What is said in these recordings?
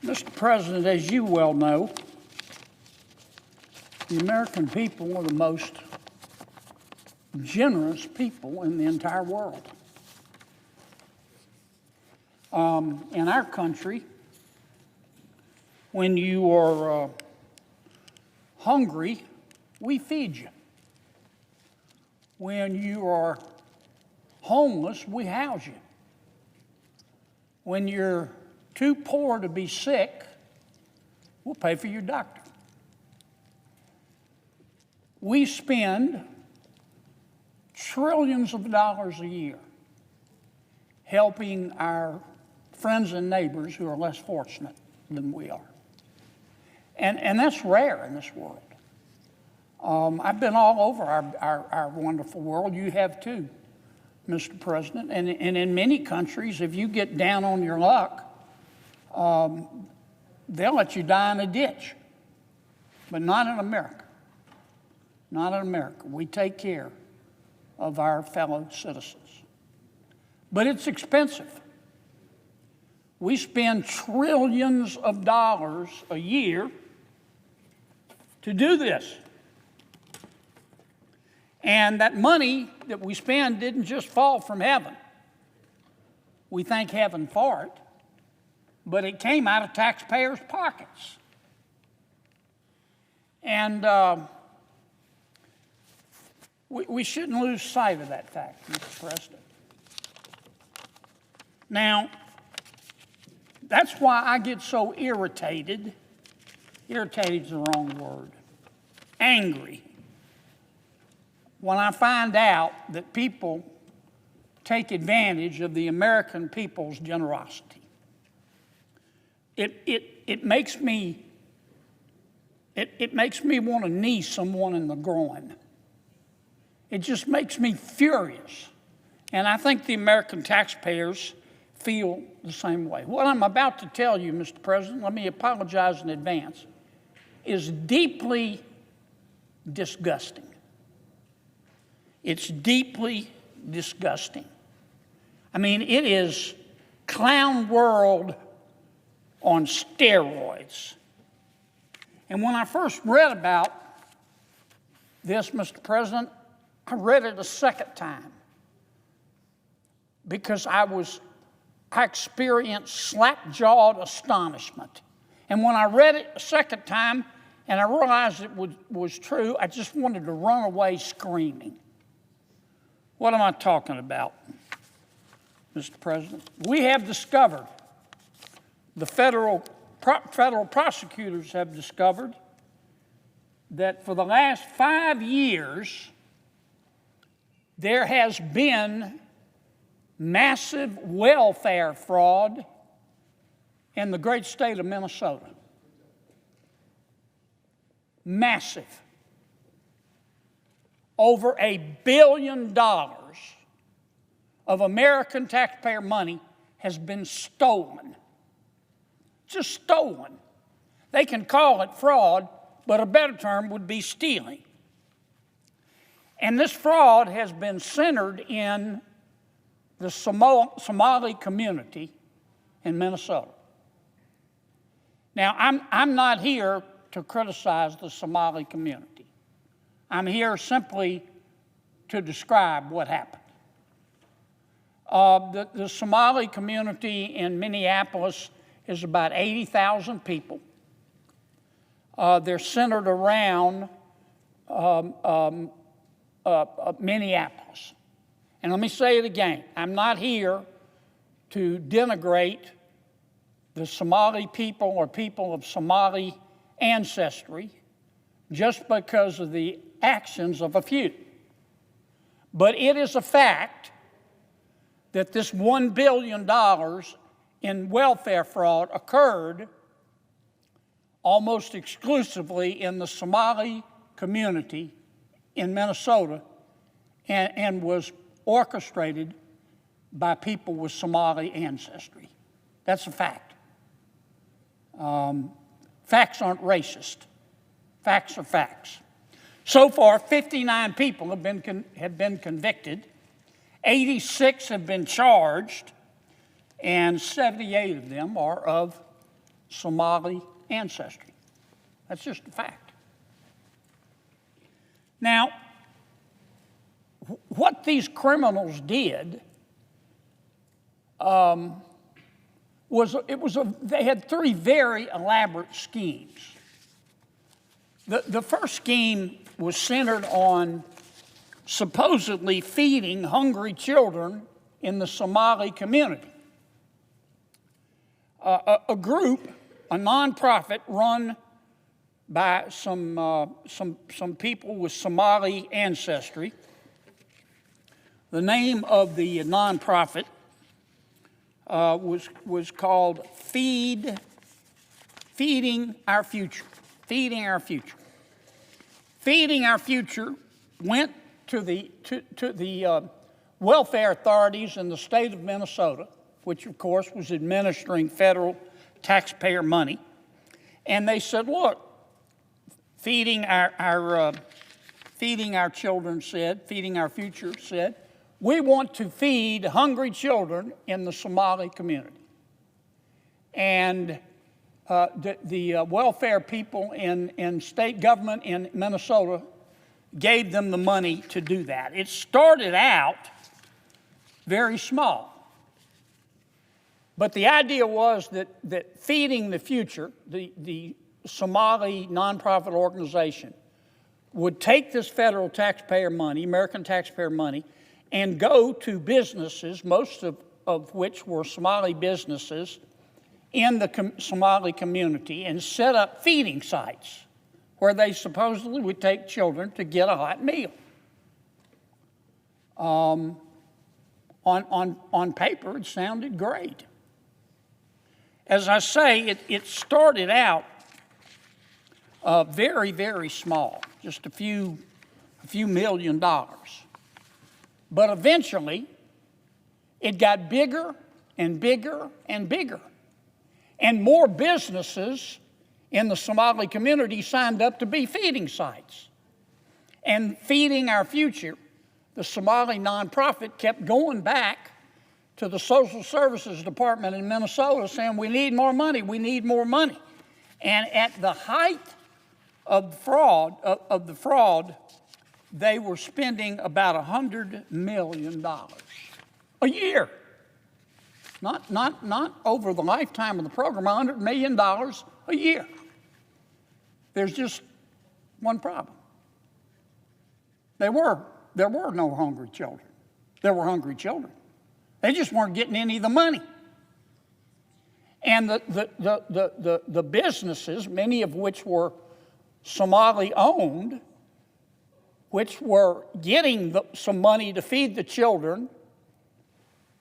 Mr. President, as you well know, the American people are the most generous people in the entire world. In our country, when you are hungry, we feed you. When you are homeless, we house you. When you're too poor to be sick, we'll pay for your doctor. We spend trillions of dollars a year helping our friends and neighbors who are less fortunate than we are. And that's rare in this world. I've been all over our wonderful world. You have too, Mr. President. And in many countries, if you get down on your luck, they'll let you die in a ditch. But not in America. Not in America. We take care of our fellow citizens. But it's expensive. We spend trillions of dollars a year to do this. And that money that we spend didn't just fall from heaven. We thank heaven for it, but it came out of taxpayers' pockets. And we shouldn't lose sight of that fact, Mr. President. Now, that's why I get so irritated. Irritated is the wrong word. Angry. When I find out that people take advantage of the American people's generosity. It makes me want to knee someone in the groin. It just makes me furious. And I think the American taxpayers feel the same way. What I'm about to tell you, Mr. President, let me apologize in advance, is deeply disgusting. It's deeply disgusting. I mean, it is clown world on steroids. And when I first read about this, Mr. President, I read it a second time because I experienced slack-jawed astonishment. And when I read it a second time and I realized it was true, I just wanted to run away screaming. What am I talking about, Mr. President? We have discovered, the federal prosecutors have discovered, that for the last 5 years, there has been massive welfare fraud in the great state of Minnesota. Massive. Over $1 billion of American taxpayer money has been stolen. Just stolen. They can call it fraud, but a better term would be stealing. And this fraud has been centered in the Somali community in Minnesota. Now, I'm not here to criticize the Somali community. I'm here simply to describe what happened. The Somali community in Minneapolis is about 80,000 people. They're centered around Minneapolis. And let me say it again. I'm not here to denigrate the Somali people or people of Somali ancestry just because of the actions of a few. But it is a fact that this $1 billion in welfare fraud occurred almost exclusively in the Somali community in Minnesota and was orchestrated by people with Somali ancestry. That's a fact. Facts aren't racist. Facts are facts. So far, 59 people have been convicted, 86 have been charged, and 78 of them are of Somali ancestry. That's just a fact. Now, what these criminals did they had three very elaborate schemes. The first scheme was centered on supposedly feeding hungry children in the Somali community. A group, a nonprofit run by some people with Somali ancestry. The name of the nonprofit was called Feeding Our Future. Feeding Our Future. Feeding Our Future went to the welfare authorities in the state of Minnesota, which of course was administering federal taxpayer money, and they said, "Look, Feeding Our Children said, Feeding Our Future said, we want to feed hungry children in the Somali community." And the welfare people in state government in Minnesota gave them the money to do that. It started out very small. But the idea was that Feeding the Future, the Somali nonprofit organization, would take this federal taxpayer money, American taxpayer money, and go to businesses, most of which were Somali businesses, in the Somali community, and set up feeding sites where they supposedly would take children to get a hot meal. On paper, it sounded great. As I say, it started out very, very small, just a few $1 million. But eventually, it got bigger and bigger and bigger. And more businesses in the Somali community signed up to be feeding sites. And Feeding Our Future, the Somali nonprofit, kept going back to the Social Services Department in Minnesota saying, "We need more money, we need more money." And at the height of the fraud, they were spending about $100 million a year. Not over the lifetime of the program, $100 million a year. There's just one problem. There were no hungry children. There were hungry children. They just weren't getting any of the money. And the businesses, many of which were Somali owned, which were getting some money to feed the children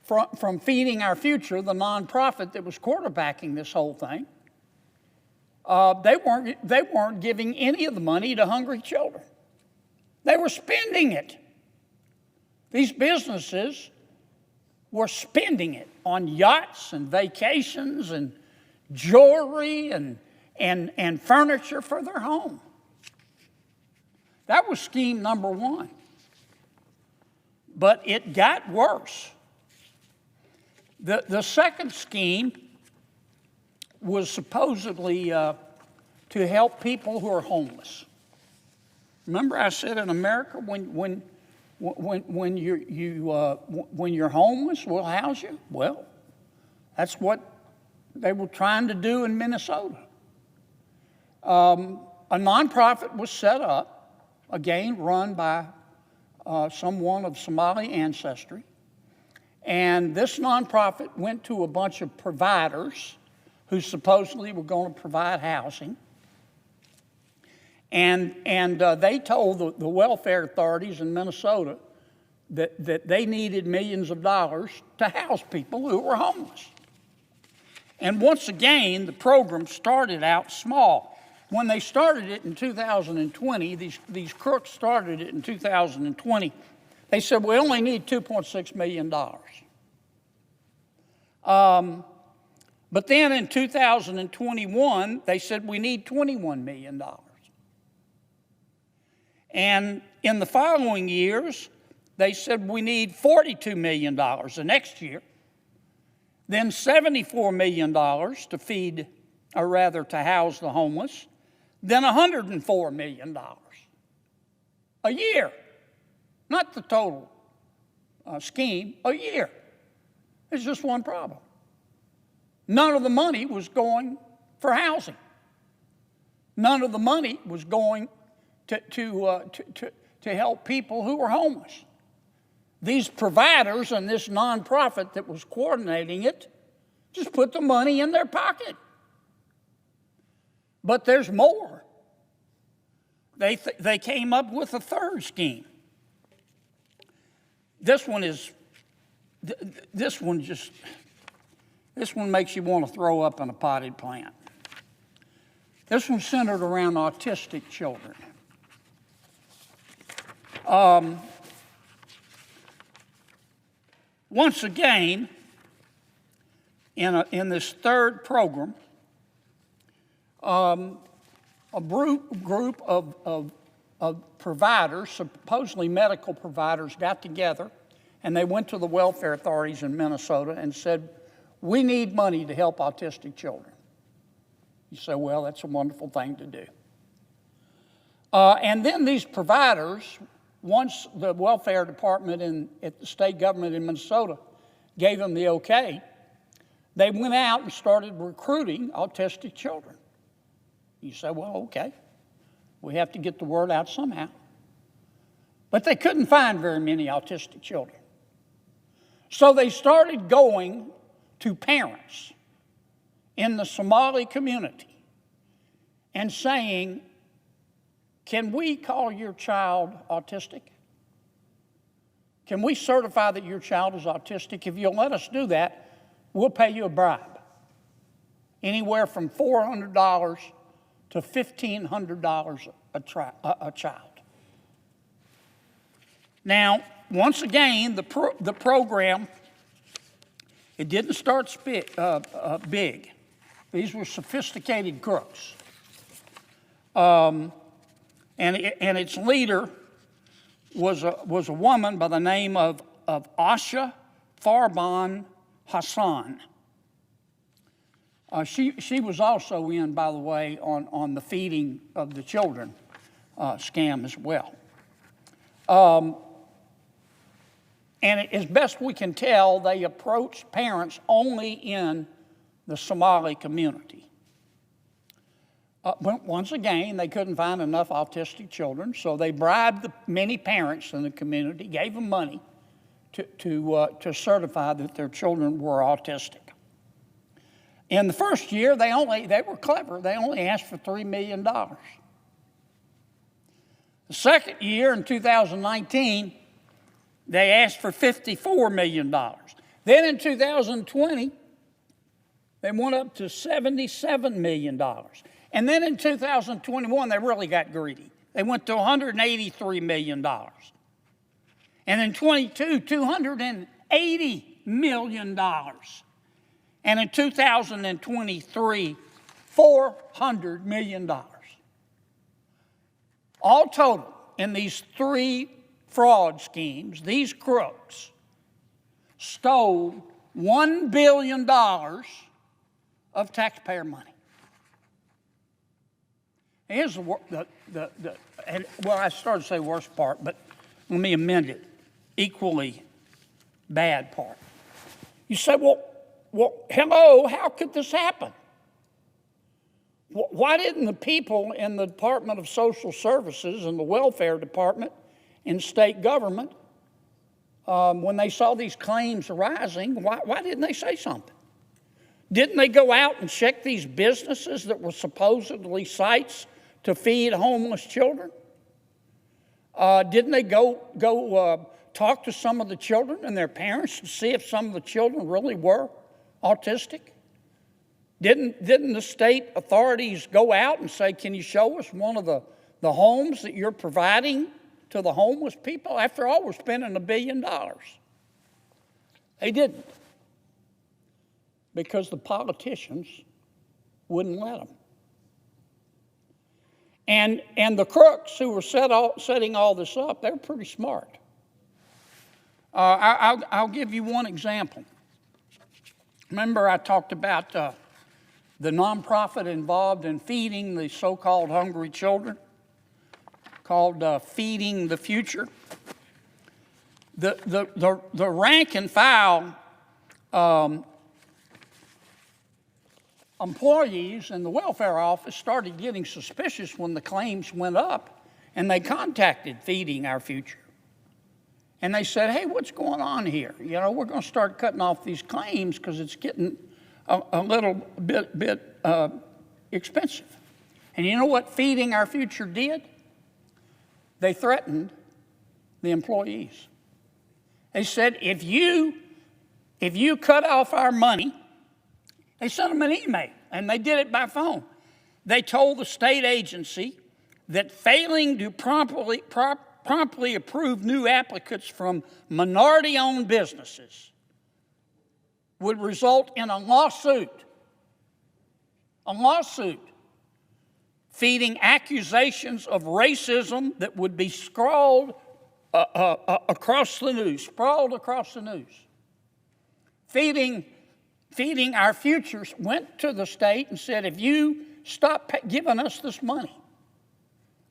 from Feeding Our Future, the nonprofit that was quarterbacking this whole thing, they weren't giving any of the money to hungry children. They were spending it. These businesses were spending it on yachts and vacations and jewelry and furniture for their home. That was scheme number one. But it got worse. The second scheme was supposedly to help people who are homeless. Remember, I said in America, when you're homeless, we'll house you. Well, that's what they were trying to do in Minnesota. A nonprofit was set up, again run by someone of Somali ancestry. And this nonprofit went to a bunch of providers who supposedly were going to provide housing. And they told the welfare authorities in Minnesota that they needed millions of dollars to house people who were homeless. And once again, the program started out small. When they started it in 2020, these crooks started it in 2020, they said, we only need $2.6 million. But then in 2021, they said we need $21 million. And in the following years, they said we need $42 million the next year, then $74 million to feed or rather to house the homeless, than $104 million a year. Not the total scheme, a year. It's just one problem. None of the money was going for housing. None of the money was going to help people who were homeless. These providers and this nonprofit that was coordinating it just put the money in their pocket. But there's more. They came up with a third scheme. This one makes you want to throw up in a potted plant. This one's centered around autistic children. Once again, in this third program, a group of providers, supposedly medical providers, got together and they went to the welfare authorities in Minnesota and said, we need money to help autistic children. You say, well, that's a wonderful thing to do. And then these providers, once the welfare department at the state government in Minnesota gave them the okay, they went out and started recruiting autistic children. You say, well, okay, we have to get the word out somehow. But they couldn't find very many autistic children. So they started going to parents in the Somali community and saying, can we call your child autistic? Can we certify that your child is autistic? If you'll let us do that, we'll pay you a bribe. Anywhere from $400 to $1,500 a child. Now, once again, the program, it didn't start big. These were sophisticated crooks. And its leader was a woman by the name of Asha Farban Hassan. She was also in, by the way, on the feeding of the children scam as well. And as best we can tell, they approached parents only in the Somali community. But once again, they couldn't find enough autistic children, so they bribed the many parents in the community, gave them money to certify that their children were autistic. In the first year, they were clever. They only asked for $3 million. The second year, in 2019, they asked for $54 million. Then in 2020, they went up to $77 million. And then in 2021, they really got greedy. They went to $183 million. And in 22, $280 million. And in 2023, $400 million. All total, in these three fraud schemes, these crooks stole $1 billion of taxpayer money. Here's I started to say worst part, but let me amend it. Equally bad part. You say, well, hello, how could this happen? Why didn't the people in the Department of Social Services and the Welfare Department in state government, when they saw these claims arising, why didn't they say something? Didn't they go out and check these businesses that were supposedly sites to feed homeless children? Didn't they go talk to some of the children and their parents to see if some of the children really were autistic? Didn't the state authorities go out and say, can you show us one of the homes that you're providing to the homeless people? After all, we're spending $1 billion. They didn't, because the politicians wouldn't let them. And the crooks who were setting all this up, they're pretty smart. I'll give you one example. Remember I talked about the nonprofit involved in feeding the so-called hungry children, called Feeding the Future. The rank and file employees in the welfare office started getting suspicious when the claims went up, and they contacted Feeding Our Future. And they said, hey, what's going on here? You know, we're going to start cutting off these claims because it's getting a little bit expensive. And you know what Feeding Our Future did? They threatened the employees. They said, if you cut off our money, they sent them an email, and they did it by phone. They told the state agency that failing to promptly approve new applicants from minority-owned businesses would result in a lawsuit, feeding accusations of racism that would be scrawled across the news. Feeding Our Futures went to the state and said, if you stop giving us this money,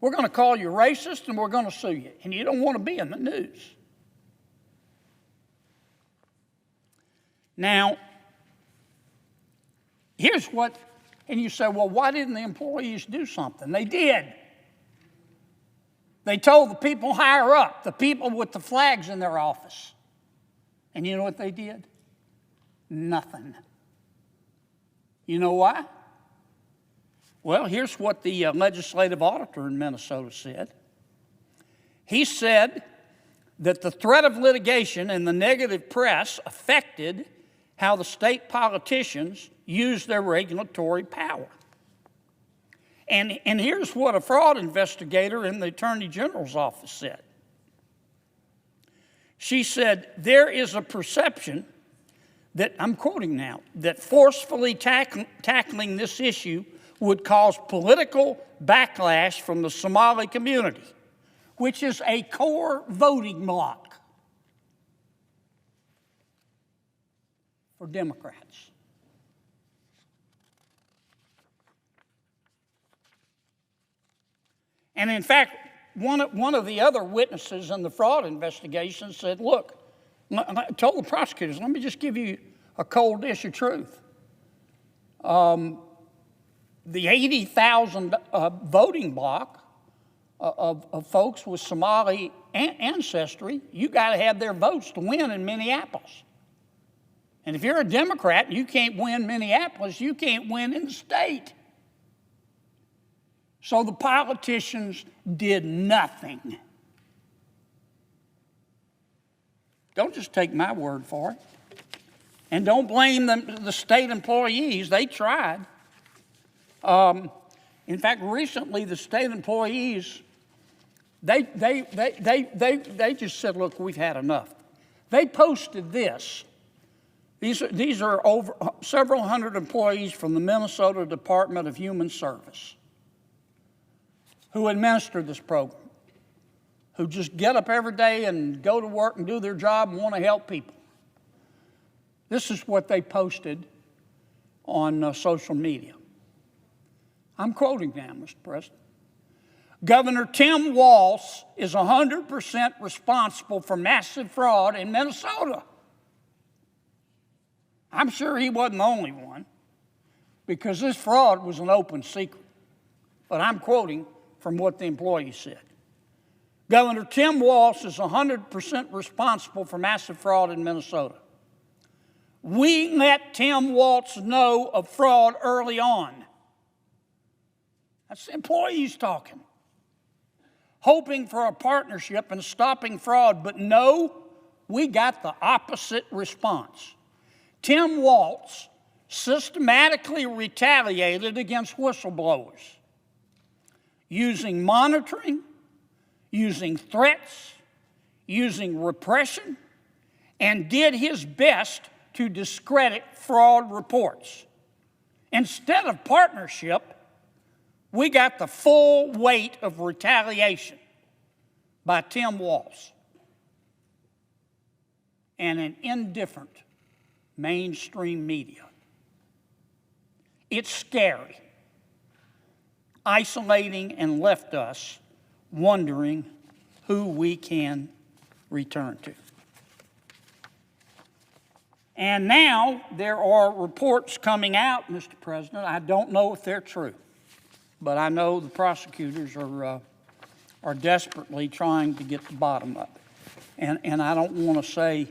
we're going to call you racist and we're going to sue you, and you don't want to be in the news. Now, here's what, and you say, well, why didn't the employees do something? They did. They told the people higher up, the people with the flags in their office. And you know what they did? Nothing. You know why? Well, here's what the legislative auditor in Minnesota said. He said that the threat of litigation and the negative press affected how the state politicians use their regulatory power. And here's what a fraud investigator in the Attorney General's office said. She said, there is a perception that, I'm quoting now, that forcefully tackling this issue would cause political backlash from the Somali community, which is a core voting bloc for Democrats. And in fact, one of the other witnesses in the fraud investigation said, look, told the prosecutors, let me just give you a cold dish of truth. The 80,000 voting bloc of folks with Somali ancestry, you got to have their votes to win in Minneapolis. And if you're a Democrat and you can't win Minneapolis, you can't win in the state. So the politicians did nothing. Don't just take my word for it. And don't blame the state employees. They tried. In fact, recently the state employees, they just said, look, we've had enough. They posted this. These are over several hundred employees from the Minnesota Department of Human Service who administer this program, who just get up every day and go to work and do their job and want to help people. This is what they posted on social media. I'm quoting now, Mr. President. Governor Tim Walz is 100% responsible for massive fraud in Minnesota. I'm sure he wasn't the only one, because this fraud was an open secret. But I'm quoting from what the employee said. Governor Tim Walz is 100% responsible for massive fraud in Minnesota. We let Tim Walz know of fraud early on. That's the employees talking. Hoping for a partnership and stopping fraud, but no, we got the opposite response. Tim Walz systematically retaliated against whistleblowers, using monitoring, using threats, using repression, and did his best to discredit fraud reports. Instead of partnership, we got the full weight of retaliation by Tim Walz and an indifferent mainstream media. It's scary, isolating, and left us wondering who we can return to. And now there are reports coming out, Mr. President. I don't know if they're true, but I know the prosecutors are desperately trying to get the bottom of it. And I don't want to say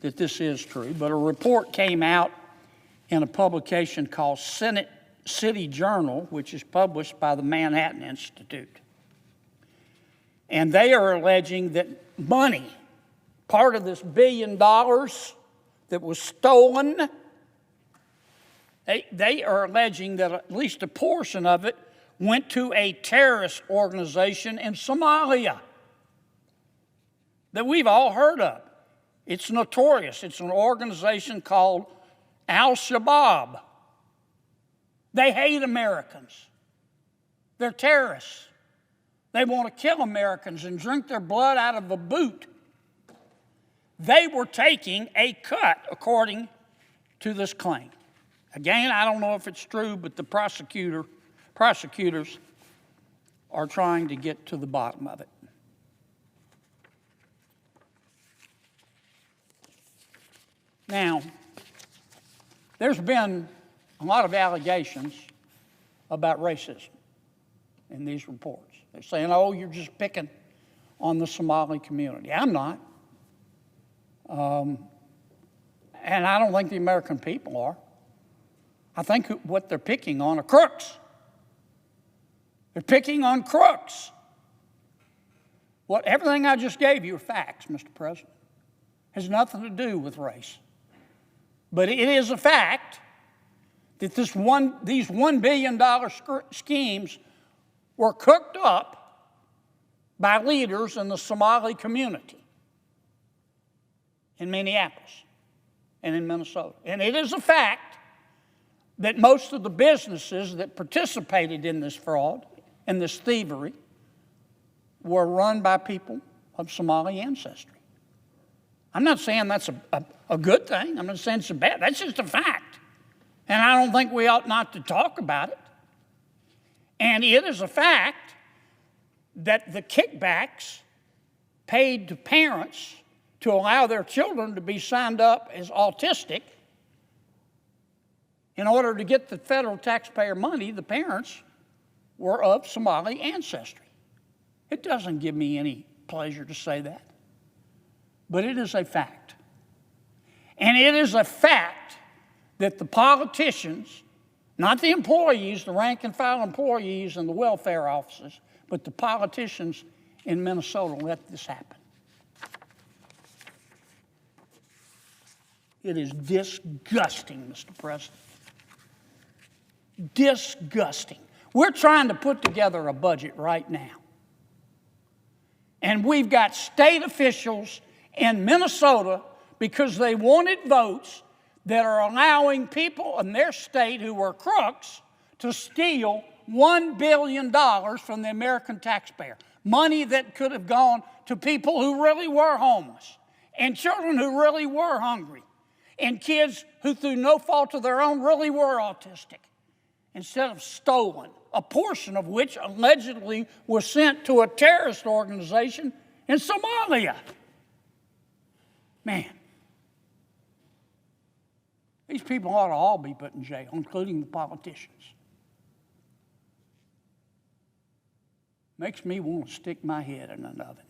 that this is true, but a report came out in a publication called City Journal, which is published by the Manhattan Institute. And they are alleging that money, part of this $1 billion that was stolen, they are alleging that at least a portion of it went to a terrorist organization in Somalia that we've all heard of. It's notorious. It's an organization called Al-Shabaab. They hate Americans. They're terrorists. They want to kill Americans and drink their blood out of a boot. They were taking a cut, according to this claim. Again, I don't know if it's true, but the prosecutors are trying to get to the bottom of it. Now, there's been a lot of allegations about racism in these reports. They're saying, oh, you're just picking on the Somali community. I'm not. And I don't think the American people are. I think what they're picking on are crooks. They're picking on crooks. Everything I just gave you are facts, Mr. President. Has nothing to do with race. But it is a fact that these $1 billion schemes were cooked up by leaders in the Somali community in Minneapolis and in Minnesota. And it is a fact that most of the businesses that participated in this fraud and this thievery were run by people of Somali ancestry. I'm not saying that's a good thing. I'm not saying it's a bad. That's just a fact. And I don't think we ought not to talk about it. And it is a fact that the kickbacks paid to parents to allow their children to be signed up as autistic, in order to get the federal taxpayer money, the parents were of Somali ancestry. It doesn't give me any pleasure to say that, but it is a fact. And it is a fact that the politicians, not the employees, the rank and file employees and the welfare offices, but the politicians in Minnesota let this happen. It is disgusting, Mr. President. Disgusting. We're trying to put together a budget right now. And we've got state officials in Minnesota, because they wanted votes, that are allowing people in their state who are crooks to steal $1 billion from the American taxpayer. Money that could have gone to people who really were homeless, and children who really were hungry, and kids who, through no fault of their own, really were autistic, instead of stolen, a portion of which allegedly was sent to a terrorist organization in Somalia. Man, these people ought to all be put in jail, including the politicians. Makes me want to stick my head in an oven.